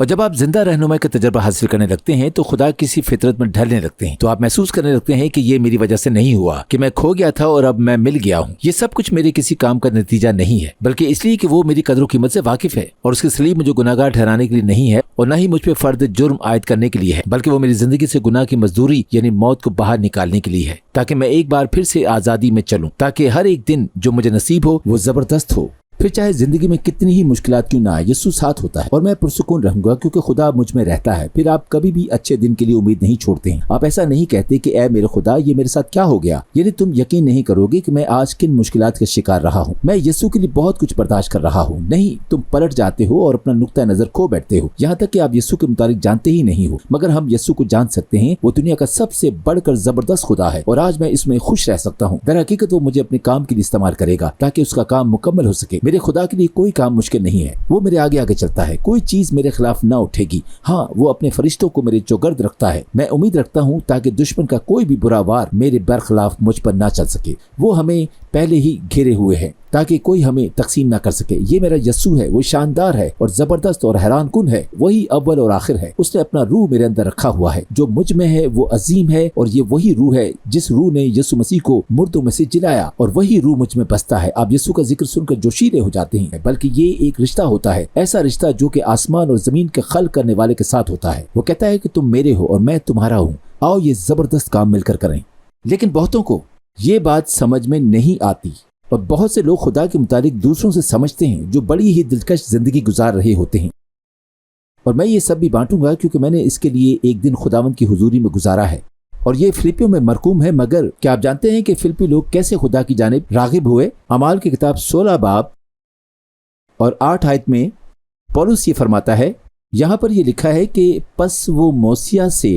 اور جب آپ زندہ رہنمائی کا تجربہ حاصل کرنے لگتے ہیں تو خدا کسی فطرت میں ڈھلنے لگتے ہیں، تو آپ محسوس کرنے لگتے ہیں کہ یہ میری وجہ سے نہیں ہوا، کہ میں کھو گیا تھا اور اب میں مل گیا ہوں۔ یہ سب کچھ میرے کسی کام کا نتیجہ نہیں ہے، بلکہ اس لیے کہ وہ میری قدر و قیمت سے واقف ہے اور اس کے سلیب مجھے گناہگار ٹھہرانے کے لیے نہیں ہے اور نہ ہی مجھ پہ فرد جرم عائد کرنے کے لیے ہے، بلکہ وہ میری زندگی سے گناہ کی مزدوری یعنی موت کو باہر نکالنے کے لیے ہے، تاکہ میں ایک بار پھر سے آزادی میں چلوں، تاکہ ہر ایک دن جو مجھے نصیب ہو وہ زبردست ہو۔ پھر چاہے زندگی میں کتنی ہی مشکلات کیوں نہ آئے، یسوع ساتھ ہوتا ہے اور میں پرسکون رہوں گا کیونکہ خدا مجھ میں رہتا ہے۔ پھر آپ کبھی بھی اچھے دن کے لیے امید نہیں چھوڑتے ہیں۔ آپ ایسا نہیں کہتے کہ اے میرے خدا یہ میرے ساتھ کیا ہو گیا، یعنی تم یقین نہیں کرو گے کہ میں آج کن مشکلات کا شکار رہا ہوں، میں یسوع کے لیے بہت کچھ برداشت کر رہا ہوں۔ نہیں، تم پلٹ جاتے ہو اور اپنا نقطہ نظر کھو بیٹھتے ہو، یہاں تک کہ آپ یسوع کے متعلق جانتے ہی نہیں ہو، مگر ہم یسوع کو جان سکتے ہیں۔ وہ دنیا کا سب سے بڑھ کر زبردست خدا ہے اور آج میں اس میں خوش رہ سکتا ہوں۔ در حقیقت وہ مجھے اپنے کام کے لیے استعمال کرے گا تاکہ اس کا کام مکمل ہو سکے۔ میرے خدا کے لیے کوئی کام مشکل نہیں ہے، وہ میرے آگے آگے چلتا ہے، کوئی چیز میرے خلاف نہ اٹھے گی۔ ہاں، وہ اپنے فرشتوں کو میرے چوگرد رکھتا ہے۔ میں امید رکھتا ہوں تاکہ دشمن کا کوئی بھی برا وار میرے برخلاف مجھ پر نہ چل سکے۔ وہ ہمیں پہلے ہی گھیرے ہوئے ہیں تاکہ کوئی ہمیں تقسیم نہ کر سکے۔ یہ میرا یسوع ہے، وہ شاندار ہے اور زبردست اور حیران کن ہے، وہی اول اور آخر ہے۔ اس نے اپنا روح میرے اندر رکھا ہوا ہے، جو مجھ میں ہے وہ عظیم ہے، اور یہ وہی روح ہے جس روح نے یسوع مسیح کو مردوں میں سے جلایا، اور وہی روح مجھ میں بستا ہے۔ آپ یسوع کا ذکر سن کر جوشیلے ہو جاتے ہیں، بلکہ یہ ایک رشتہ ہوتا ہے، ایسا رشتہ جو کہ آسمان اور زمین کے خلق کرنے والے کے ساتھ ہوتا ہے۔ وہ کہتا ہے کہ تم میرے ہو اور میں تمہارا ہوں، آؤ یہ زبردست کام مل کر کریں۔ لیکن بہتوں کو یہ بات سمجھ میں نہیں آتی، اور بہت سے لوگ خدا کے متعلق دوسروں سے سمجھتے ہیں جو بڑی ہی دلکش زندگی گزار رہے ہوتے ہیں، اور میں یہ سب بھی بانٹوں گا کیونکہ میں نے اس کے لیے ایک دن خداوند کی حضوری میں گزارا ہے، اور یہ فلپیوں میں مرقوم ہے۔ مگر کیا آپ جانتے ہیں کہ فلپی لوگ کیسے خدا کی جانب راغب ہوئے؟ اعمال کی کتاب 16 باب اور 8 آیت میں پولس یہ فرماتا ہے، یہاں پر یہ لکھا ہے کہ پس وہ موسیا سے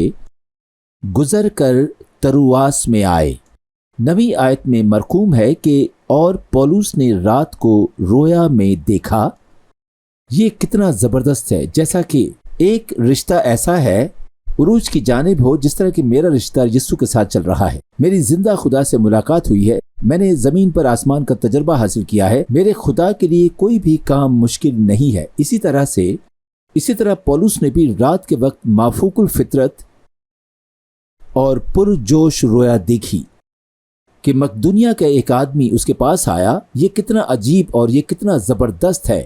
گزر کر ترواس میں آئے۔ 9 آیت میں مرقوم ہے کہ اور پولس نے رات کو رویا میں دیکھا۔ یہ کتنا زبردست ہے، جیسا کہ ایک رشتہ ایسا ہے عروج کی جانب ہو جس طرح کہ میرا رشتہ یسوع کے ساتھ چل رہا ہے۔ میری زندہ خدا سے ملاقات ہوئی ہے، میں نے زمین پر آسمان کا تجربہ حاصل کیا ہے۔ میرے خدا کے لیے کوئی بھی کام مشکل نہیں ہے۔ اسی طرح پولس نے بھی رات کے وقت مافوق الفطرت اور پرجوش رویا دیکھی کہ مقدونیہ کا ایک آدمی اس کے پاس آیا۔ یہ کتنا عجیب اور یہ کتنا زبردست ہے۔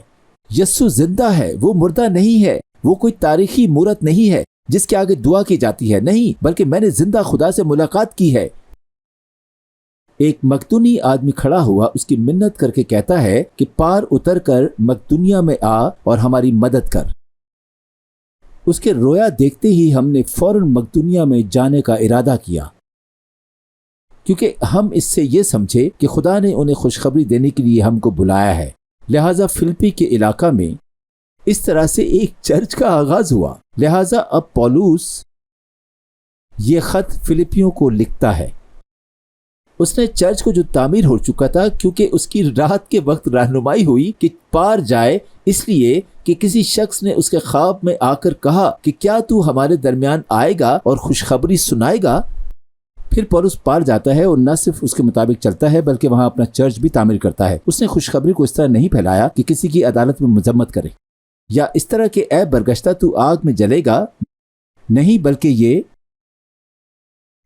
یسوع زندہ ہے، وہ مردہ نہیں ہے، وہ کوئی تاریخی مورت نہیں ہے جس کے آگے دعا کی جاتی ہے، نہیں، بلکہ میں نے زندہ خدا سے ملاقات کی ہے۔ ایک مقدونی آدمی کھڑا ہوا، اس کی منت کر کے کہتا ہے کہ پار اتر کر مقدونیہ میں آ اور ہماری مدد کر۔ اس کے رویا دیکھتے ہی ہم نے فوراً مقدونیہ میں جانے کا ارادہ کیا، کیونکہ ہم اس سے یہ سمجھے کہ خدا نے انہیں خوشخبری دینے کے لیے ہم کو بلایا ہے۔ لہٰذا فلپی کے علاقہ میں اس طرح سے ایک چرچ کا آغاز ہوا۔ لہٰذا اب پولس یہ خط فلپیوں کو لکھتا ہے۔ اس نے چرچ کو جو تعمیر ہو چکا تھا، کیونکہ اس کی رات کے وقت رہنمائی ہوئی کہ پار جائے، اس لیے کہ کسی شخص نے اس کے خواب میں آ کر کہا کہ کیا تو ہمارے درمیان آئے گا اور خوشخبری سنائے گا؟ پھر پولس پار جاتا ہے اور نہ صرف اس کے مطابق چلتا ہے بلکہ وہاں اپنا چرچ بھی تعمیر کرتا ہے۔ اس نے خوشخبری کو اس طرح نہیں پھیلایا کہ کسی کی عدالت میں مذمت کرے یا اس طرح کہ اے برگشتہ تو آگ میں جلے گا، نہیں، بلکہ یہ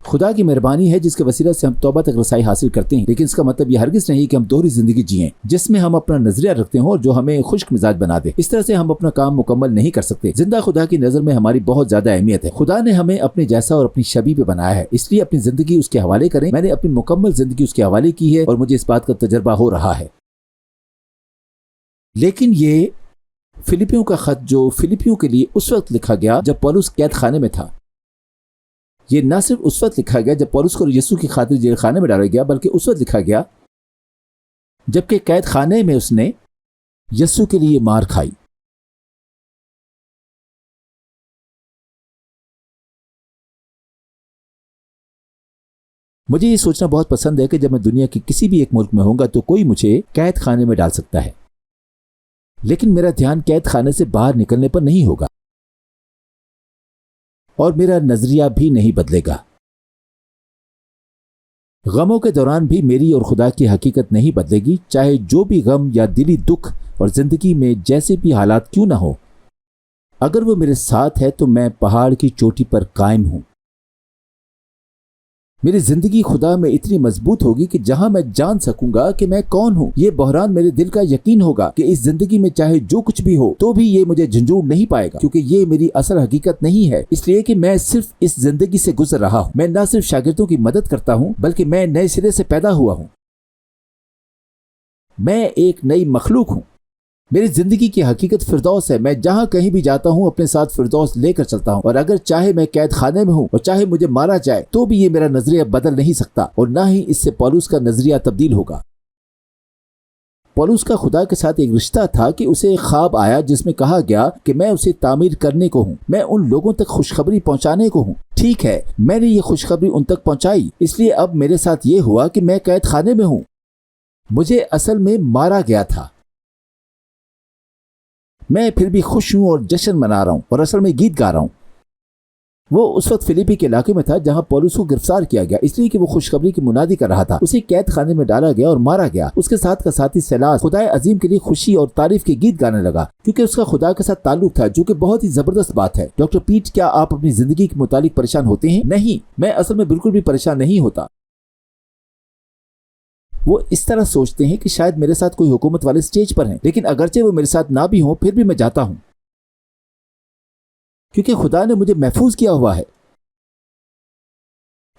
خدا کی مہربانی ہے جس کے وسیلہ سے ہم توبہ تک رسائی حاصل کرتے ہیں۔ لیکن اس کا مطلب یہ ہرگز نہیں کہ ہم دوہری زندگی جئیں جس میں ہم اپنا نظریہ رکھتے ہوں اور جو ہمیں خشک مزاج بنا دے۔ اس طرح سے ہم اپنا کام مکمل نہیں کر سکتے۔ زندہ خدا کی نظر میں ہماری بہت زیادہ اہمیت ہے۔ خدا نے ہمیں اپنے جیسا اور اپنی شبیہ پہ بنایا ہے، اس لیے اپنی زندگی اس کے حوالے کریں۔ میں نے اپنی مکمل زندگی اس کے حوالے کی ہے اور مجھے اس بات کا تجربہ ہو رہا ہے۔ لیکن یہ فلپیوں کا خط جو فلپیوں کے لیے اس وقت لکھا گیا جب پولس قید خانے میں تھا، یہ نہ صرف اس وقت لکھا گیا جب پولس کو یسوع کی خاطر جیل خانے میں ڈالا گیا، بلکہ اس وقت لکھا گیا جبکہ قید خانے میں اس نے یسوع کے لیے مار کھائی۔ مجھے یہ سوچنا بہت پسند ہے کہ جب میں دنیا کے کسی بھی ایک ملک میں ہوں گا تو کوئی مجھے قید خانے میں ڈال سکتا ہے، لیکن میرا دھیان قید خانے سے باہر نکلنے پر نہیں ہوگا اور میرا نظریہ بھی نہیں بدلے گا۔ غموں کے دوران بھی میری اور خدا کی حقیقت نہیں بدلے گی، چاہے جو بھی غم یا دلی دکھ اور زندگی میں جیسے بھی حالات کیوں نہ ہو۔ اگر وہ میرے ساتھ ہے تو میں پہاڑ کی چوٹی پر قائم ہوں۔ میری زندگی خدا میں اتنی مضبوط ہوگی کہ جہاں میں جان سکوں گا کہ میں کون ہوں۔ یہ بحران میرے دل کا یقین ہوگا کہ اس زندگی میں چاہے جو کچھ بھی ہو تو بھی یہ مجھے جھنجھوڑ نہیں پائے گا، کیونکہ یہ میری اصل حقیقت نہیں ہے، اس لیے کہ میں صرف اس زندگی سے گزر رہا ہوں۔ میں نہ صرف شاگردوں کی مدد کرتا ہوں بلکہ میں نئے سرے سے پیدا ہوا ہوں۔ میں ایک نئی مخلوق ہوں۔ میری زندگی کی حقیقت فردوس ہے۔ میں جہاں کہیں بھی جاتا ہوں اپنے ساتھ فردوس لے کر چلتا ہوں، اور اگر چاہے میں قید خانے میں ہوں اور چاہے مجھے مارا جائے تو بھی یہ میرا نظریہ بدل نہیں سکتا، اور نہ ہی اس سے پولس کا نظریہ تبدیل ہوگا۔ پولس کا خدا کے ساتھ ایک رشتہ تھا کہ اسے ایک خواب آیا جس میں کہا گیا کہ میں اسے تعمیر کرنے کو ہوں، میں ان لوگوں تک خوشخبری پہنچانے کو ہوں۔ ٹھیک ہے، میں نے یہ خوشخبری ان تک پہنچائی، اس لیے اب میرے ساتھ یہ ہوا کہ میں قید خانے میں ہوں۔ مجھے اصل میں مارا گیا تھا، میں پھر بھی خوش ہوں اور جشن منا رہا ہوں اور اصل میں گیت گا رہا ہوں۔ وہ اس وقت فلیپی کے علاقے میں تھا جہاں پولس کو گرفتار کیا گیا اس لیے کہ وہ خوشخبری کی منادی کر رہا تھا۔ اسے قید خانے میں ڈالا گیا اور مارا گیا۔ اس کے ساتھ کا ساتھی سیلاس خدائے عظیم کے لیے خوشی اور تعریف کے گیت گانے لگا کیونکہ اس کا خدا کے ساتھ تعلق تھا، جو کہ بہت ہی زبردست بات ہے۔ ڈاکٹر پیٹ، کیا آپ اپنی زندگی کے متعلق پریشان ہوتے ہیں؟ نہیں، میں اصل میں بالکل بھی پریشان نہیں ہوتا۔ وہ اس طرح سوچتے ہیں کہ شاید میرے ساتھ کوئی حکومت والے سٹیج پر ہیں، لیکن اگرچہ وہ میرے ساتھ نہ بھی ہوں پھر بھی میں جاتا ہوں کیونکہ خدا نے مجھے محفوظ کیا ہوا ہے،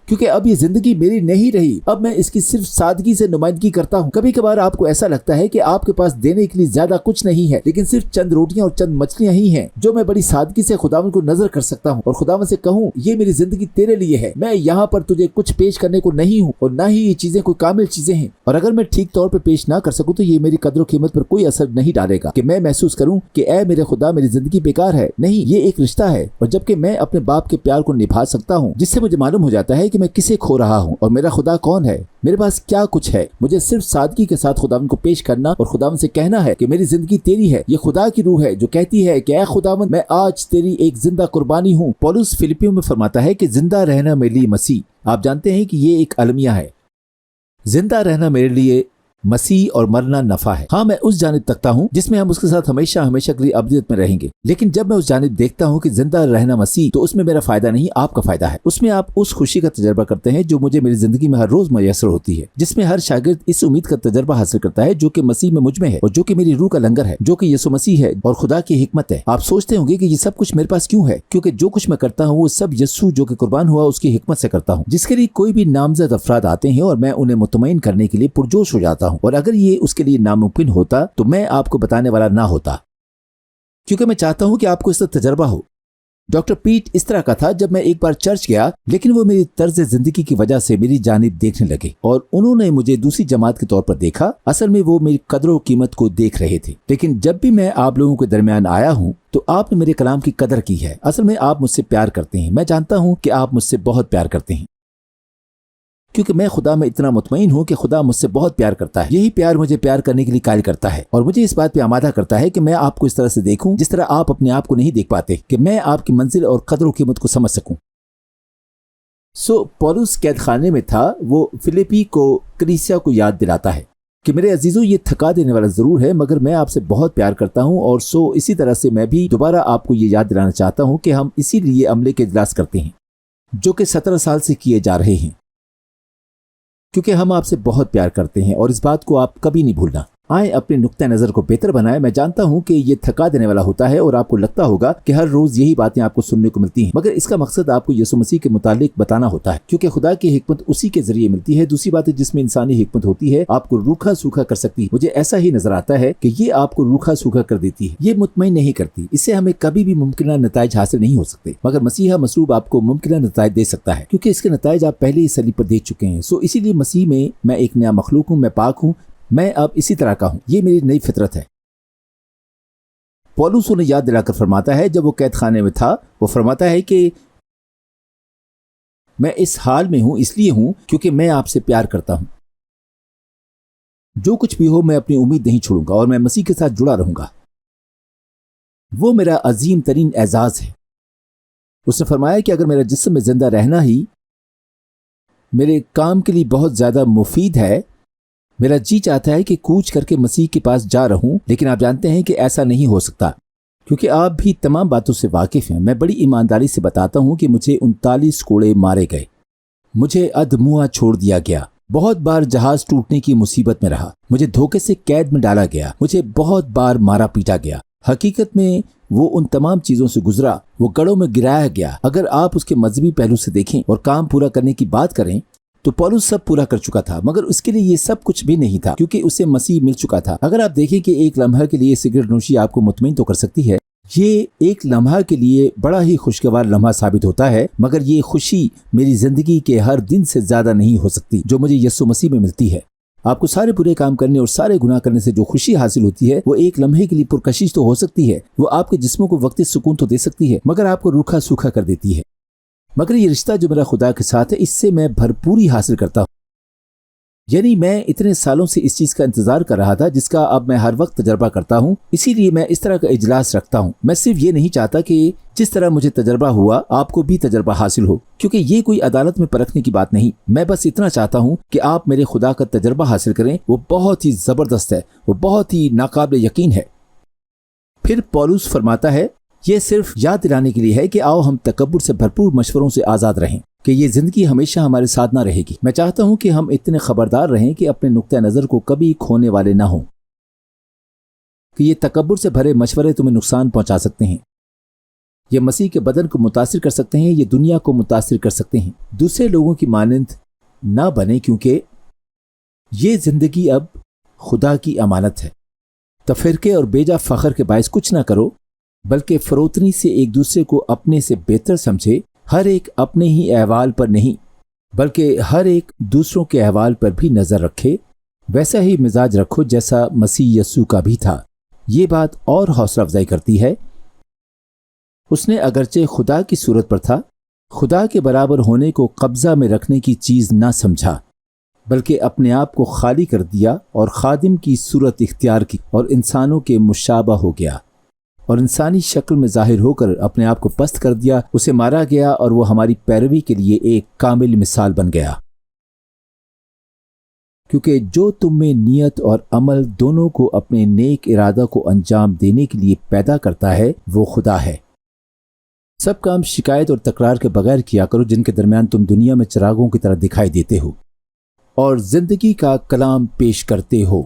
کیونکہ اب یہ زندگی میری نہیں رہی، اب میں اس کی صرف سادگی سے نمائندگی کرتا ہوں۔ کبھی کبھار آپ کو ایسا لگتا ہے کہ آپ کے پاس دینے کے لیے زیادہ کچھ نہیں ہے، لیکن صرف چند روٹیاں اور چند مچھلیاں ہی ہیں جو میں بڑی سادگی سے خداوند کو نظر کر سکتا ہوں اور خداوند سے کہوں یہ میری زندگی تیرے لیے ہے، میں یہاں پر تجھے کچھ پیش کرنے کو نہیں ہوں اور نہ ہی یہ چیزیں کوئی کامل چیزیں ہیں، اور اگر میں ٹھیک طور پہ پیش نہ کر سکوں تو یہ میری قدر و قیمت پر کوئی اثر نہیں ڈالے گا کہ میں محسوس کروں کہ اے میرے خدا میری زندگی بیکار ہے۔ نہیں، یہ ایک رشتہ ہے، اور جبکہ میں اپنے باپ کے پیار کو نبھا سکتا ہوں جس سے مجھے معلوم ہو جاتا ہے کہ میں کسے کھو رہا ہوں اور میرا خدا کون ہے، میرے پاس کیا کچھ ہے، مجھے صرف سادگی کے ساتھ خداوند کو پیش کرنا اور خداوند سے کہنا ہے کہ میری زندگی تیری ہے۔ یہ خدا کی روح ہے جو کہتی ہے کہ اے خداوند میں آج تیری ایک زندہ قربانی ہوں۔ پولس فلپیوں میں فرماتا ہے کہ زندہ رہنا میرے لیے مسیح۔ آپ جانتے ہیں کہ یہ ایک المیہ ہے، زندہ رہنا میرے لیے مسیح اور مرنا نفع ہے۔ ہاں، میں اس جانب تکتا ہوں جس میں ہم اس کے ساتھ ہمیشہ ہمیشہ کے لیے ابدیت میں رہیں گے، لیکن جب میں اس جانب دیکھتا ہوں کہ زندہ رہنا مسیح، تو اس میں میرا فائدہ نہیں، آپ کا فائدہ ہے۔ اس میں آپ اس خوشی کا تجربہ کرتے ہیں جو مجھے میری زندگی میں ہر روز میسر ہوتی ہے، جس میں ہر شاگرد اس امید کا تجربہ حاصل کرتا ہے جو کہ مسیح میں مجھ میں ہے اور جو کہ میری روح کا لنگر ہے، جو کہ یسوع مسیح ہے اور خدا کی حکمت ہے۔ آپ سوچتے ہوں گے کہ یہ سب کچھ میرے پاس کیوں ہے؟ کیونکہ جو کچھ میں کرتا ہوں وہ سب یسوع جو کہ قربان ہوا اس کی حکمت سے کرتا ہوں، جس کے لیے کوئی بھی نامزد افراد آتے ہیں اور میں انہیں مطمئن کرنے کے لیے پرجوش ہو جاتا ہوں، اور اگر یہ اس کے لیے ناممکن ہوتا تو میں آپ کو بتانے والا نہ ہوتا، کیونکہ میں چاہتا ہوں کہ آپ کو اس کا تجربہ ہو۔ ڈاکٹر پیٹ اس طرح کا تھا جب میں ایک بار چرچ گیا، لیکن وہ میری طرز زندگی کی وجہ سے میری جانب دیکھنے لگے اور انہوں نے مجھے دوسری جماعت کے طور پر دیکھا۔ اصل میں وہ میری قدر و قیمت کو دیکھ رہے تھے، لیکن جب بھی میں آپ لوگوں کے درمیان آیا ہوں تو آپ نے میرے کلام کی قدر کی ہے۔ اصل میں آپ مجھ سے پیار کرتے ہیں، میں جانتا ہوں کہ آپ مجھ سے بہت پیار کرتے ہیں، کیونکہ میں خدا میں اتنا مطمئن ہوں کہ خدا مجھ سے بہت پیار کرتا ہے۔ یہی پیار مجھے پیار کرنے کے لیے قائل کرتا ہے اور مجھے اس بات پہ آمادہ کرتا ہے کہ میں آپ کو اس طرح سے دیکھوں جس طرح آپ اپنے آپ کو نہیں دیکھ پاتے، کہ میں آپ کی منزل اور قدر و قیمت کو سمجھ سکوں۔ پولس قید خانے میں تھا، وہ فلیپی کو کلیسیا کو یاد دلاتا ہے کہ میرے عزیزوں یہ تھکا دینے والا ضرور ہے مگر میں آپ سے بہت پیار کرتا ہوں، اور اسی طرح سے میں بھی دوبارہ آپ کو یہ یاد دلانا چاہتا ہوں کہ ہم اسی لیے عملے کے اجلاس کرتے ہیں جو کہ 17 سال سے کیے جا رہے ہیں، کیونکہ ہم آپ سے بہت پیار کرتے ہیں اور اس بات کو آپ کبھی نہیں بھولنا۔ آئیں اپنے نقطہ نظر کو بہتر بنائیں۔ میں جانتا ہوں کہ یہ تھکا دینے والا ہوتا ہے اور آپ کو لگتا ہوگا کہ ہر روز یہی باتیں آپ کو سننے کو ملتی ہیں، مگر اس کا مقصد آپ کو یسوع مسیح کے متعلق بتانا ہوتا ہے، کیونکہ خدا کی حکمت اسی کے ذریعے ملتی ہے۔ دوسری بات جس میں انسانی حکمت ہوتی ہے آپ کو روکھا سوکھا کر سکتی ہے۔ مجھے ایسا ہی نظر آتا ہے کہ یہ آپ کو روکھا سوکھا کر دیتی ہے، یہ مطمئن نہیں کرتی، اس سے ہمیں کبھی بھی ممکنہ نتائج حاصل نہیں ہو سکتے، مگر مسیحا مصلوب آپ کو ممکنہ نتائج دے سکتا ہے، کیونکہ اس کے نتائج آپ پہلے ہی صلیب پر دیکھ چکے ہیں۔ اسی لیے مسیح میں ایک نیا مخلوق ہوں، میں پاک ہوں، میں اب اسی طرح کا ہوں، یہ میری نئی فطرت ہے۔ پولس انہیں یاد دلا کر فرماتا ہے جب وہ قید خانے میں تھا، وہ فرماتا ہے کہ میں اس حال میں ہوں اس لیے ہوں کیونکہ میں آپ سے پیار کرتا ہوں، جو کچھ بھی ہو میں اپنی امید نہیں چھوڑوں گا اور میں مسیح کے ساتھ جڑا رہوں گا، وہ میرا عظیم ترین اعزاز ہے۔ اس نے فرمایا کہ اگر میرا جسم میں زندہ رہنا ہی میرے کام کے لیے بہت زیادہ مفید ہے، میرا جی چاہتا ہے کہ کوچ کر کے مسیح کے پاس جا رہوں، لیکن آپ جانتے ہیں کہ ایسا نہیں ہو سکتا، کیونکہ آپ بھی تمام باتوں سے واقف ہیں، میں بڑی ایمانداری سے بتاتا ہوں کہ مجھے 39 کوڑے مارے گئے، مجھے ادموا چھوڑ دیا گیا، بہت بار جہاز ٹوٹنے کی مصیبت میں رہا، مجھے دھوکے سے قید میں ڈالا گیا، مجھے بہت بار مارا پیٹا گیا۔ حقیقت میں وہ ان تمام چیزوں سے گزرا، وہ گڑھوں میں گرایا گیا۔ اگر آپ اس کے مذہبی پہلو سے دیکھیں اور کام پورا کرنے کی بات کریں تو پولس سب پورا کر چکا تھا، مگر اس کے لیے یہ سب کچھ بھی نہیں تھا، کیونکہ اسے مسیح مل چکا تھا۔ اگر آپ دیکھیں کہ ایک لمحہ کے لیے سگریٹ نوشی آپ کو مطمئن تو کر سکتی ہے، یہ ایک لمحہ کے لیے بڑا ہی خوشگوار لمحہ ثابت ہوتا ہے، مگر یہ خوشی میری زندگی کے ہر دن سے زیادہ نہیں ہو سکتی جو مجھے یسوع مسیح میں ملتی ہے۔ آپ کو سارے برے کام کرنے اور سارے گناہ کرنے سے جو خوشی حاصل ہوتی ہے وہ ایک لمحے کے لیے پرکشش تو ہو سکتی ہے، وہ آپ کے جسموں کو وقتی سکون تو دے سکتی ہے، مگر آپ کو روکھا سوکھا کر دیتی ہے۔ مگر یہ رشتہ جو میرا خدا کے ساتھ ہے، اس سے میں بھرپوری حاصل کرتا ہوں۔ یعنی میں اتنے سالوں سے اس چیز کا انتظار کر رہا تھا جس کا اب میں ہر وقت تجربہ کرتا ہوں، اسی لیے میں اس طرح کا اجلاس رکھتا ہوں۔ میں صرف یہ نہیں چاہتا کہ جس طرح مجھے تجربہ ہوا آپ کو بھی تجربہ حاصل ہو، کیونکہ یہ کوئی عدالت میں پرکھنے کی بات نہیں۔ میں بس اتنا چاہتا ہوں کہ آپ میرے خدا کا تجربہ حاصل کریں، وہ بہت ہی زبردست ہے، وہ بہت ہی ناقابل یقین ہے۔ پھر پولس فرماتا ہے، یہ صرف یاد دلانے کے لیے ہے کہ آؤ ہم تکبر سے بھرپور مشوروں سے آزاد رہیں، کہ یہ زندگی ہمیشہ ہمارے ساتھ نہ رہے گی۔ میں چاہتا ہوں کہ ہم اتنے خبردار رہیں کہ اپنے نقطہ نظر کو کبھی کھونے والے نہ ہوں، کہ یہ تکبر سے بھرے مشورے تمہیں نقصان پہنچا سکتے ہیں، یہ مسیح کے بدن کو متاثر کر سکتے ہیں، یہ دنیا کو متاثر کر سکتے ہیں۔ دوسرے لوگوں کی مانند نہ بنے، کیونکہ یہ زندگی اب خدا کی امانت ہے۔ تفرقے اور بیجا فخر کے باعث کچھ نہ کرو، بلکہ فروتنی سے ایک دوسرے کو اپنے سے بہتر سمجھے، ہر ایک اپنے ہی احوال پر نہیں بلکہ ہر ایک دوسروں کے احوال پر بھی نظر رکھے، ویسا ہی مزاج رکھو جیسا مسیح یسوع کا بھی تھا۔ یہ بات اور حوصلہ افزائی کرتی ہے، اس نے اگرچہ خدا کی صورت پر تھا، خدا کے برابر ہونے کو قبضہ میں رکھنے کی چیز نہ سمجھا، بلکہ اپنے آپ کو خالی کر دیا اور خادم کی صورت اختیار کی اور انسانوں کے مشابہ ہو گیا، اور انسانی شکل میں ظاہر ہو کر اپنے آپ کو پست کر دیا، اسے مارا گیا اور وہ ہماری پیروی کے لیے ایک کامل مثال بن گیا۔ کیونکہ جو تم میں نیت اور عمل دونوں کو اپنے نیک ارادہ کو انجام دینے کے لیے پیدا کرتا ہے، وہ خدا ہے۔ سب کام شکایت اور تکرار کے بغیر کیا کرو، جن کے درمیان تم دنیا میں چراغوں کی طرح دکھائی دیتے ہو اور زندگی کا کلام پیش کرتے ہو۔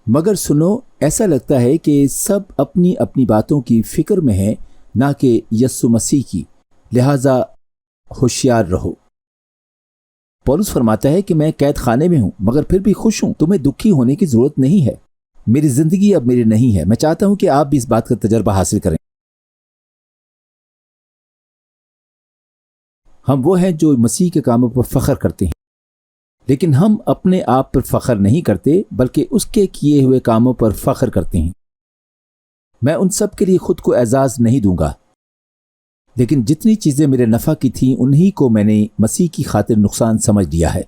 مگر سنو، ایسا لگتا ہے کہ سب اپنی اپنی باتوں کی فکر میں ہیں، نہ کہ یسوع مسیح کی، لہذا ہوشیار رہو۔ پولس فرماتا ہے کہ میں قید خانے میں ہوں مگر پھر بھی خوش ہوں۔ تمہیں دکھی ہونے کی ضرورت نہیں ہے، میری زندگی اب میری نہیں ہے۔ میں چاہتا ہوں کہ آپ بھی اس بات کا تجربہ حاصل کریں۔ ہم وہ ہیں جو مسیح کے کاموں پر فخر کرتے ہیں، لیکن ہم اپنے آپ پر فخر نہیں کرتے بلکہ اس کے کیے ہوئے کاموں پر فخر کرتے ہیں۔ میں ان سب کے لیے خود کو اعزاز نہیں دوں گا، لیکن جتنی چیزیں میرے نفع کی تھیں انہی کو میں نے مسیح کی خاطر نقصان سمجھ لیا ہے،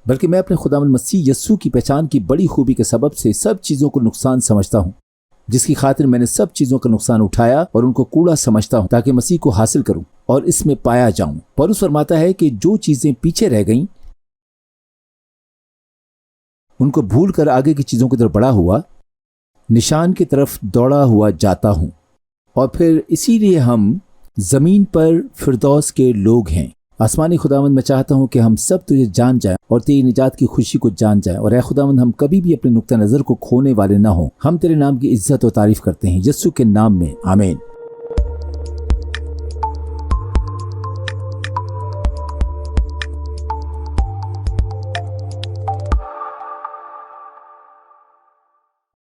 بلکہ میں اپنے خداوند مسیح یسوع کی پہچان کی بڑی خوبی کے سبب سے سب چیزوں کو نقصان سمجھتا ہوں، جس کی خاطر میں نے سب چیزوں کا نقصان اٹھایا اور ان کو کوڑا سمجھتا ہوں، تاکہ مسیح کو حاصل کروں اور اس میں پایا جاؤں۔ پولس فرماتا ہے کہ جو چیزیں پیچھے رہ گئیں ان کو بھول کر آگے کی چیزوں کی طرف بڑھا ہوا نشان کی طرف دوڑا ہوا جاتا ہوں۔ اور پھر اسی لیے ہم زمین پر فردوس کے لوگ ہیں۔ آسمانی خداوند، میں چاہتا ہوں کہ ہم سب تجھے جان جائیں اور تیری نجات کی خوشی کو جان جائیں، اور اے خداوند ہم کبھی بھی اپنے نقطہ نظر کو کھونے والے نہ ہوں۔ ہم تیرے نام کی عزت و تعریف کرتے ہیں، یسوع کے نام میں، آمین۔